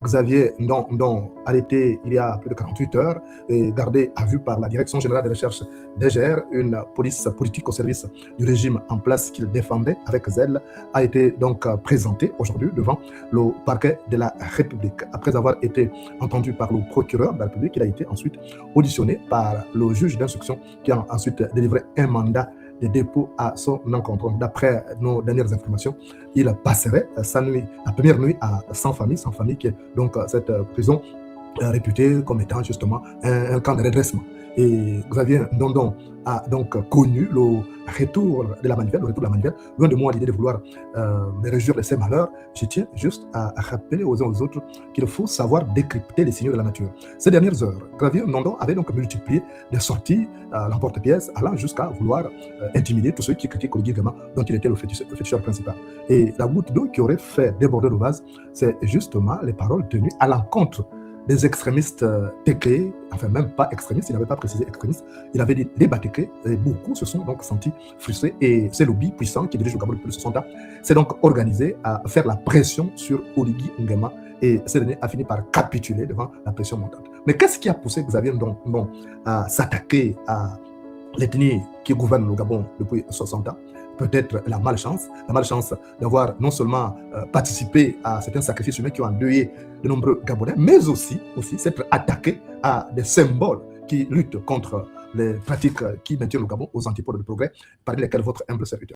Xavier Ndong, arrêté il y a plus de 48 heures et gardé à vue par la Direction générale de recherche DGR, une police politique au service du régime en place qu'il défendait avec zèle, a été donc présenté aujourd'hui devant le parquet de la République. Après avoir été entendu par le procureur de la République, il a été ensuite auditionné par le juge d'instruction qui a ensuite délivré un mandat de dépôt à son encontre. D'après nos dernières informations, il passerait sa nuit, la première nuit à sans famille qui est donc cette prison réputée comme étant justement un camp de redressement. Et Xavier Ndong a donc connu le retour de la manivelle, loin de moi l'idée de vouloir me réjouir de ses malheurs. Je tiens juste à rappeler aux uns aux autres qu'il faut savoir décrypter les signaux de la nature. Ces dernières heures, Xavier Ndong avait donc multiplié des sorties l'emporte-pièce, allant jusqu'à vouloir intimider tous ceux qui critiquent Oligui Nguema, dont il était le féticheur principal. Et la goutte d'eau qui aurait fait déborder le vase, c'est justement les paroles tenues à l'encontre des extrémistes téqués, enfin même pas extrémistes, il n'avait pas précisé extrémistes, il avait dit les batéqués, et beaucoup se sont donc sentis frustrés, et ces lobbies puissants qui dirigent le Gabon depuis plus de 60 ans s'est donc organisé à faire la pression sur Oligui Nguema, et ce dernier a fini par capituler devant la pression montante. Mais qu'est-ce qui a poussé Xavier Ndong à s'attaquer à l'ethnie qui gouverne le Gabon depuis 60 ans? Peut-être la malchance d'avoir non seulement participé à certains sacrifices humains qui ont endeuillé de nombreux Gabonais, mais aussi s'être attaqué à des symboles qui luttent contre les pratiques qui maintiennent le Gabon aux antipodes du progrès, parmi lesquels votre humble serviteur.